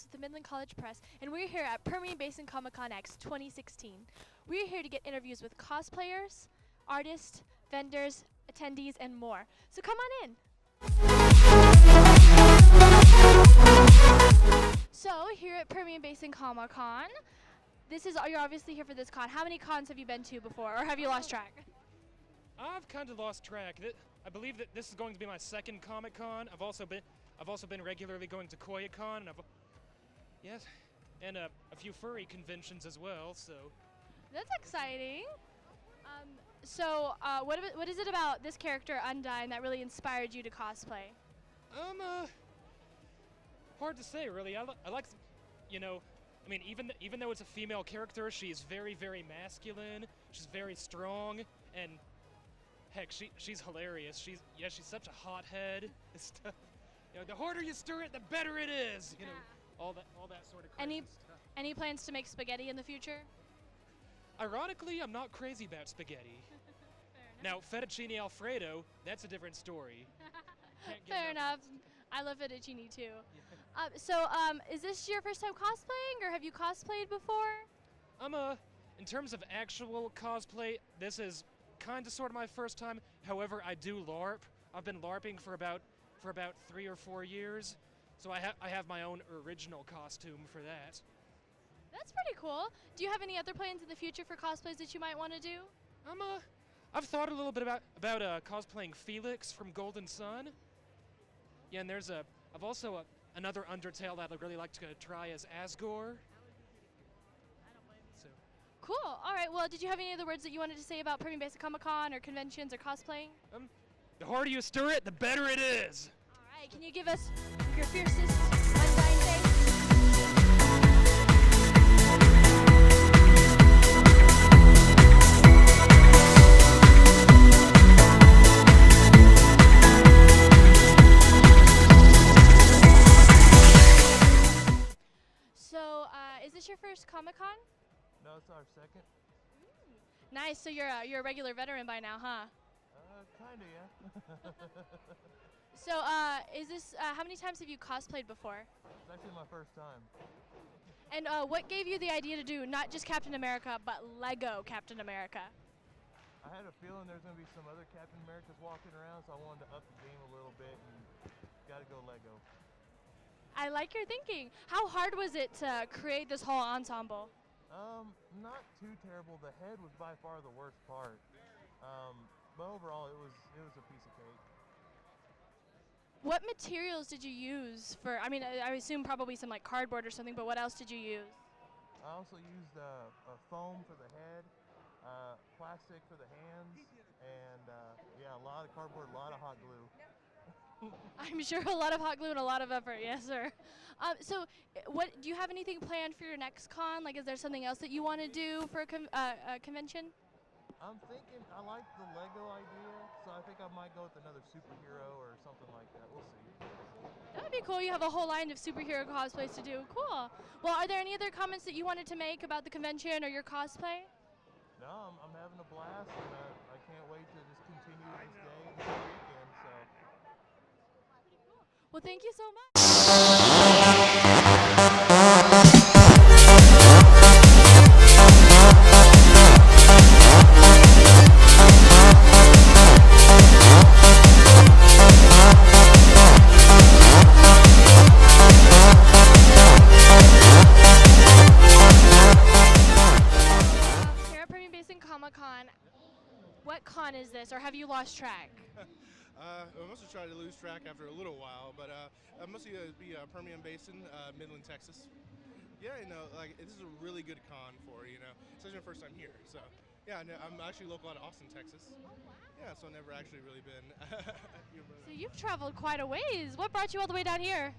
with the Midland College Press, and we're here at Permian Basin Comic-Con X 2016. We're here to get interviews with cosplayers, artists, vendors, attendees, and more. So come on in. So here at Permian Basin Comic-Con, you're obviously here for this con. How many cons have you been to before, or have you lost track? I've kind of lost track. I believe that this is going to be my second Comic-Con. I've also been regularly going to Koya-Con, and a few furry conventions as well. So that's exciting. What is it about this character Undyne that really inspired you to cosplay? Hard to say, really. I like, even though it's a female character, she is very, very masculine. She's very strong, and heck, she's hilarious. She's such a hothead. The harder you stir it, the better it is. All that sort of crazy stuff. Any plans to make spaghetti in the future? Ironically, I'm not crazy about spaghetti. Now, fettuccine alfredo, that's a different story. Fair enough. I love fettuccine too. Is this your first time cosplaying, or have you cosplayed before? In terms of actual cosplay, this is kind of sort of my first time. However, I do LARP. I've been LARPing for about 3 or 4 years, so I have my own original costume for that. That's pretty cool. Do you have any other plans in the future for cosplays that you might want to do? I've thought a little bit about cosplaying Felix from Golden Sun. Yeah, and I've also another Undertale that I'd really like to try as Asgore. So. Cool. All right. Well, did you have any other words that you wanted to say about Permian Basin Comic-Con or conventions or cosplaying? The harder you stir it, the better it is. All right. Can you give us your fiercest Undyne face? Is this your first Comic-Con? No, it's our second. Nice. So you're a regular veteran by now, huh? Kinda, yeah. So, is this how many times have you cosplayed before? It's actually my first time. And what gave you the idea to do not just Captain America, but Lego Captain America? I had a feeling there's gonna be some other Captain Americas walking around, so I wanted to up the game a little bit and gotta go Lego. I like your thinking. How hard was it to create this whole ensemble? Not too terrible. The head was by far the worst part. But overall, it was a piece of cake. What materials did you use for? I mean, I assume probably some like cardboard or something. But what else did you use? I also used a foam for the head, plastic for the hands, and a lot of cardboard, a lot of hot glue. I'm sure a lot of hot glue and a lot of effort, yes, sir. So, do you have anything planned for your next con? Like, is there something else that you want to do for a convention? I'm thinking, I like the Lego idea, so I think I might go with another superhero or something like that. We'll see. That would be cool. You have a whole line of superhero cosplays to do. Cool. Well, are there any other comments that you wanted to make about the convention or your cosplay? No, I'm having a blast, and I can't wait to just continue this day and this weekend. So. Well, thank you so much. Here at Permian Basin Comic-Con, what con is this, or have you lost track? I must have tried to lose track after a little while, but it must be Permian Basin, Midland, Texas. Yeah, this is a really good con for, especially my first time here. So, yeah, I'm actually local out of Austin, Texas. Oh, wow. Yeah, so I've never actually really been. So you've traveled quite a ways. What brought you all the way down here?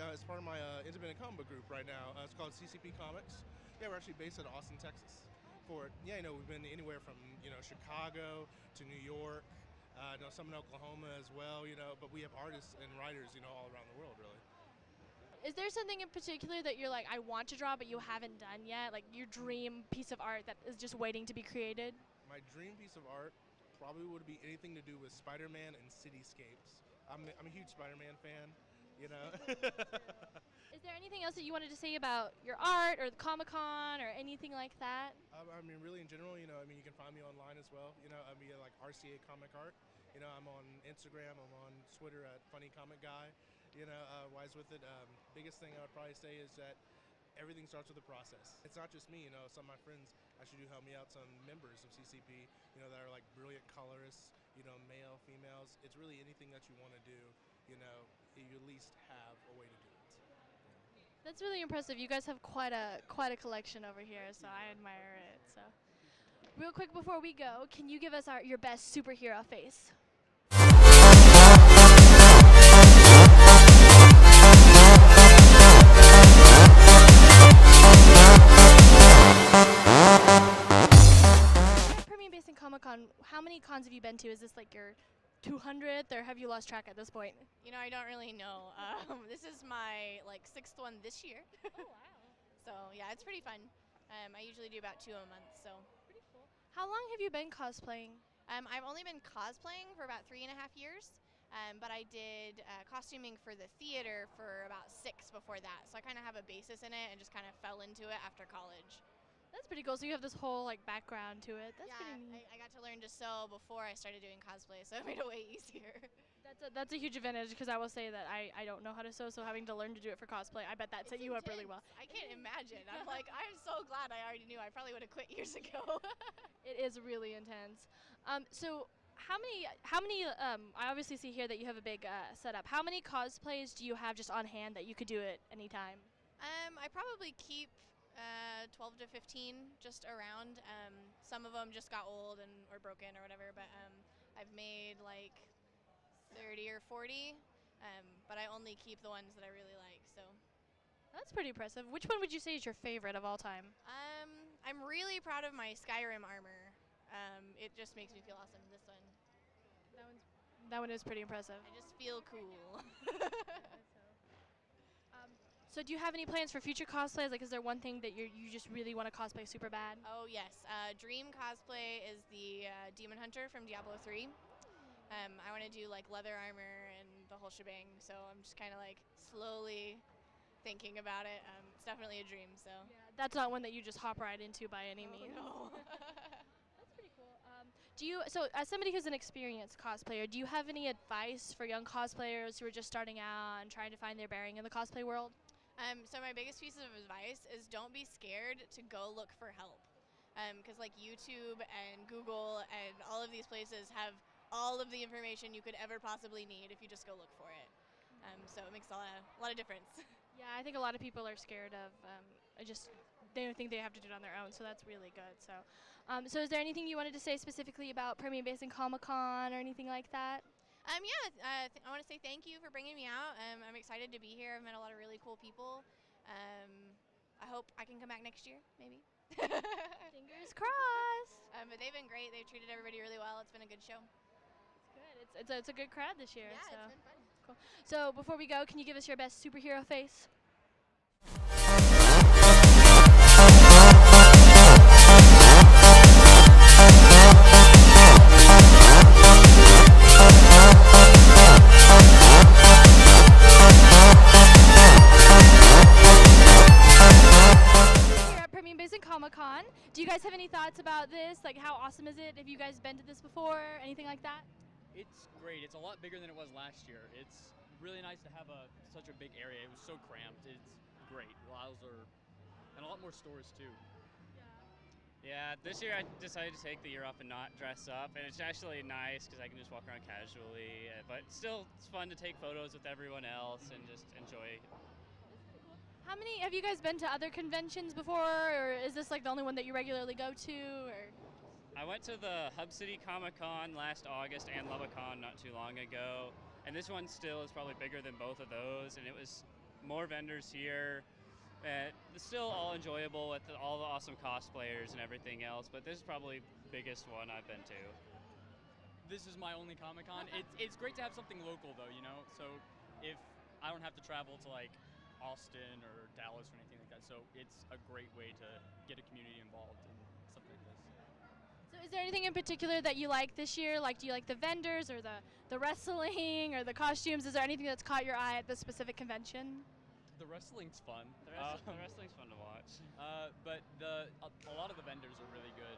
It's part of my independent comic book group right now. It's called CCP Comics. Yeah, we're actually based out of Austin, Texas. We've been anywhere from, Chicago to New York. Some in Oklahoma as well, but we have artists and writers, all around the world, really. Is there something in particular that you're like, I want to draw, but you haven't done yet? Like your dream piece of art that is just waiting to be created? My dream piece of art probably would be anything to do with Spider-Man and cityscapes. I'm a huge Spider-Man fan. you know. Is there anything else that you wanted to say about your art or the Comic-Con or anything like that? I mean, really in general, you know, I mean, you can find me online as well. You know, I mean, like RCA Comic Art. You know, I'm on Instagram, I'm on Twitter at Funny Comic Guy. You know, wise with it. Biggest thing I would probably say is that everything starts with a process. It's not just me, you know, some of my friends actually do help me out, some members of CCP, you know, that are like brilliant colorists, you know, male, females. It's really anything that you want to do, you know, you at least have a way to do it. That's really impressive. You guys have quite a collection over here, so I admire it. So, real quick before we go, can you give us your best superhero face? Permian Basin Comic-Con, how many cons have you been to? Is this like your 200th, or have you lost track at this point? You know, I don't really know. This is my like 6th one this year. Oh wow, So yeah, it's pretty fun. I usually do about 2 a month. So pretty cool. How long have you been cosplaying? I've only been cosplaying for about 3.5 years. But I did costuming for the theater for about 6 before that. So I kind of have a basis in it and just kind of fell into it after college. That's pretty cool. So you have this whole like background to it. That's yeah, pretty neat. I got to learn to sew before I started doing cosplay, so it made it way easier. That's a huge advantage because I will say that I don't know how to sew, so having to learn to do it for cosplay, I bet that set you up really well. I can't imagine. I'm like, I'm so glad I already knew. I probably would have quit years ago. It is really intense. So how many? I obviously see here that you have a big setup. How many cosplays do you have just on hand that you could do at any time? I probably keep 12 to 15 just around. Some of them just got old and or broken or whatever, but I've made like 30 or 40, but I only keep the ones that I really like. So That's pretty impressive. Which one would you say is your favorite of all time? I'm really proud of my Skyrim armor. It just makes me feel awesome. This one, That one is pretty impressive. I just feel cool. So do you have any plans for future cosplays? Like, is there one thing that you just really want to cosplay super bad? Oh yes, dream cosplay is the Demon Hunter from Diablo 3. I want to do like leather armor and the whole shebang. So I'm just kind of like slowly thinking about it. It's definitely a dream. So Yeah, that's not one that you just hop right into by any means. no. That's pretty cool. So as somebody who's an experienced cosplayer, do you have any advice for young cosplayers who are just starting out and trying to find their bearing in the cosplay world? So my biggest piece of advice is don't be scared to go look for help. Because like YouTube and Google and all of these places have all of the information you could ever possibly need if you just go look for it. So it makes a lot of difference. Yeah, I think a lot of people are scared of they don't think they have to do it on their own, so that's really good. So, so is there anything you wanted to say specifically about Permian Basin Comic-Con or anything like that? I want to say thank you for bringing me out. I'm excited to be here. I've met a lot of really cool people. I hope I can come back next year, maybe. Fingers crossed. But they've been great. They've treated everybody really well. It's been a good show. It's good. It's a good crowd this year. Yeah, so. it's been fun. Cool. So before we go, can you give us your best superhero face? Here at Permian Basin Comic-Con, do you guys have any thoughts about this? Like, how awesome is it? Have you guys been to this before? Anything like that? It's great. It's a lot bigger than it was last year. It's really nice to have such a big area. It was so cramped. It's great. And a lot more stores too. Yeah, this year I decided to take the year off and not dress up, and it's actually nice because I can just walk around casually. But still, it's fun to take photos with everyone else and just enjoy. How many have you guys been to other conventions before, or is this like the only one that you regularly go to? Or I went to the Hub City Comic Con last August and Lubbock-Con not too long ago, and this one still is probably bigger than both of those, and it was more vendors here. It's still all enjoyable with all the awesome cosplayers and everything else, but this is probably the biggest one I've been to. This is my only Comic-Con. It's great to have something local though, you know? So if I don't have to travel to like Austin or Dallas or anything like that, so it's a great way to get a community involved in something like this. so, is there anything in particular that you like this year? Like, do you like the vendors or the the wrestling or the costumes? Is there anything that's caught your eye at this specific convention? The wrestling's fun. The wrestling's fun to watch. But a lot of the vendors are really good.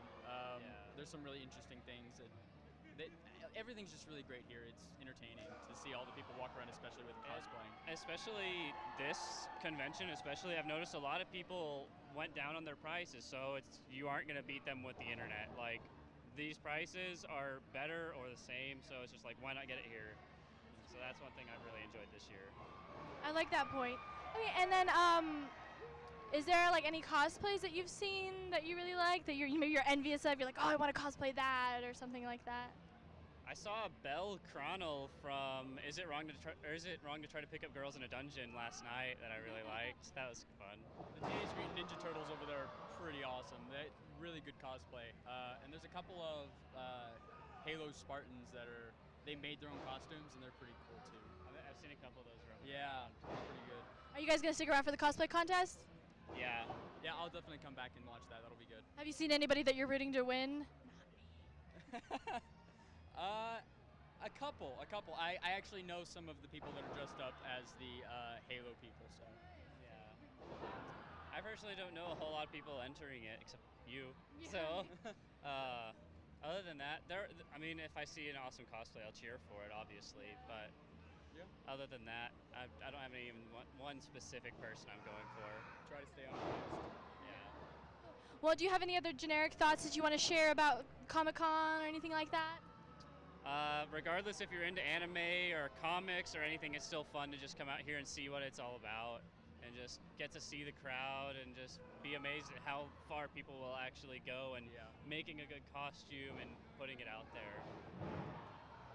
There's some really interesting things that everything's just really great here. It's entertaining to see all the people walk around, especially with cosplaying. Especially this convention, I've noticed a lot of people went down on their prices, so you aren't going to beat them with the internet. Like, these prices are better or the same, so it's just like, why not get it here? So that's one thing I've really enjoyed this year. I like that point. Okay, and then is there like any cosplays that you've seen that you really like that maybe you're envious of? You're like, oh, I want to cosplay that or something like that. I saw Belle Chronal from Is It Wrong to Try to Pick Up Girls in a Dungeon last night that I really liked. That was fun. The Teenage Mutant Ninja Turtles over there are pretty awesome. They really good cosplay. And there's a couple of Halo Spartans they made their own costumes and they're pretty cool too. I've seen a couple of those around. Yeah, pretty good. Are you guys gonna stick around for the cosplay contest? Yeah. Yeah, I'll definitely come back and watch that. That'll be good. Have you seen anybody that you're rooting to win? A couple. I actually know some of the people that are dressed up as the Halo people, so. Yeah. I personally don't know a whole lot of people entering it, except you. Yeah. So, other than that, if I see an awesome cosplay, I'll cheer for it, obviously. But yeah. Other than that, I don't have even one specific person I'm going for. Try to stay on the list. Yeah. Well, do you have any other generic thoughts that you want to share about Comic-Con or anything like that? Regardless if you're into anime or comics or anything, it's still fun to just come out here and see what it's all about and just get to see the crowd and just be amazed at how far people will actually go and making a good costume and putting it out there.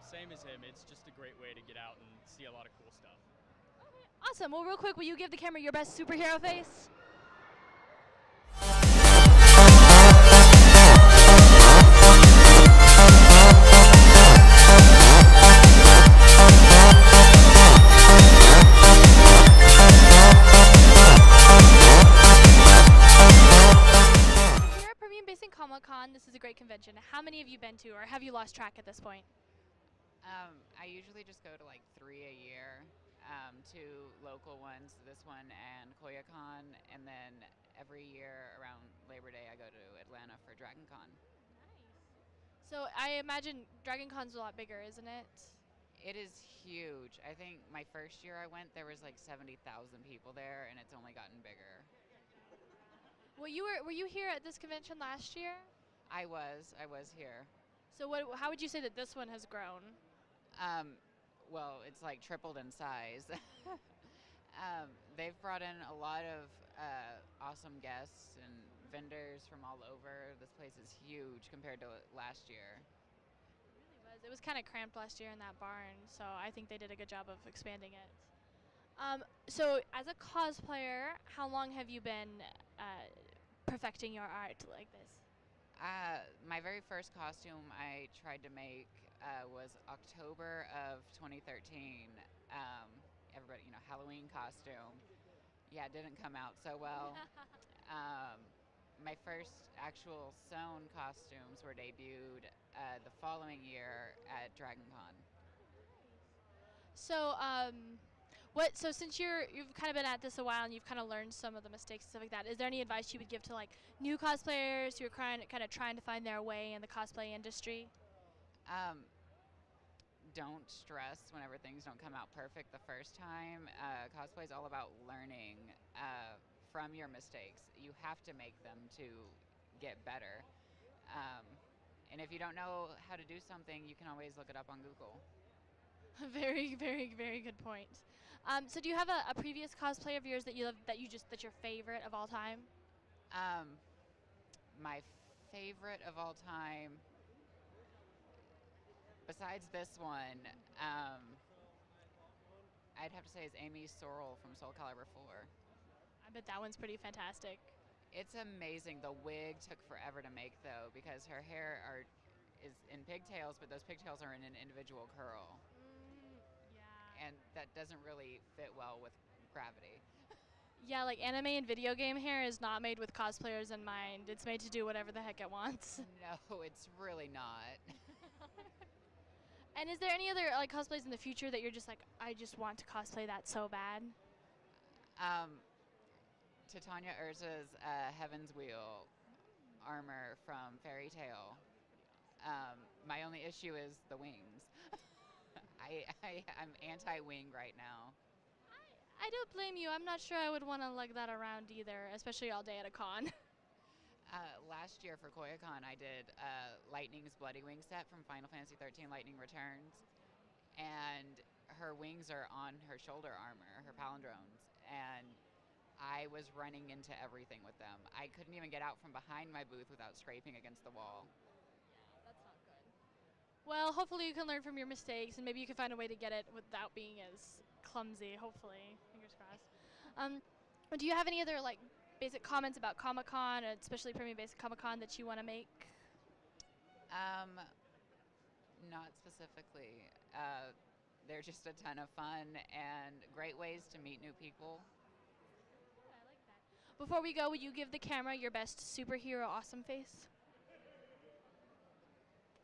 Same as him, it's just a great way to get out and see a lot of cool stuff. Awesome. Well, real quick, will you give the camera your best superhero face? Here at Permian Basin Comic-Con, this is a great convention. How many have you been to, or have you lost track at this point? I usually just go to like 3 a year, 2 local ones, this one and KoyaCon, and then every year around Labor Day I go to Atlanta for DragonCon. Nice. So I imagine DragonCon's a lot bigger, isn't it? It is huge. I think my first year I went, there was like 70,000 people there, and it's only gotten bigger. Well, were you here at this convention last year? I was here. So how would you say that this one has grown? Well, it's like tripled in size. They've brought in a lot of awesome guests and vendors from all over. This place is huge compared to last year. It was kind of cramped last year in that barn, so I think they did a good job of expanding it. So as a cosplayer, how long have you been perfecting your art like this? My very first costume I tried to make was October of 2013. Everybody, Halloween costume. Yeah, it didn't come out so well. My first actual sewn costumes were debuted the following year at DragonCon. So, so since you've kind of been at this a while and you've kind of learned some of the mistakes and stuff like that, is there any advice you would give to like new cosplayers who are kind of trying to find their way in the cosplay industry? Don't stress whenever things don't come out perfect the first time. Cosplay is all about learning from your mistakes. You have to make them to get better. And if you don't know how to do something, you can always look it up on Google. Very, very, very good point. So do you have a previous cosplay of yours that you love, that's your favorite of all time? My favorite of all time, besides this one, I'd have to say is Amy Sorrell from Soul Calibur 4. I bet that one's pretty fantastic. It's amazing. The wig took forever to make though, because her hair is in pigtails, but those pigtails are in an individual curl. Yeah. And that doesn't really fit well with gravity. Yeah, like anime and video game hair is not made with cosplayers in mind. It's made to do whatever the heck it wants. No, it's really not. And is there any other like cosplays in the future that you're just like, I just want to cosplay that so bad? Titania Urza's Heaven's Wheel armor from Fairy Tale. My only issue is the wings. I'm anti-wing right now. I don't blame you. I'm not sure I would want to lug that around either, especially all day at a con. Last year for KoyaCon, I did Lightning's Bloody Wing set from Final Fantasy 13 Lightning Returns. And her wings are on her shoulder armor, her palindromes. And I was running into everything with them. I couldn't even get out from behind my booth without scraping against the wall. That's not good. Well, hopefully you can learn from your mistakes, and maybe you can find a way to get it without being as clumsy, hopefully. Fingers crossed. Do you have any other like basic comments about Comic-Con, especially Permian Basin Comic-Con, that you want to make? Not specifically. They're just a ton of fun and great ways to meet new people. I like that. Before we go, would you give the camera your best superhero awesome face?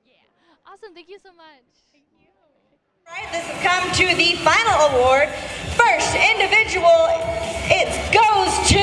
Yeah. Awesome. Thank you so much. Thank you. Right, this has come to the final award. First individual, it goes to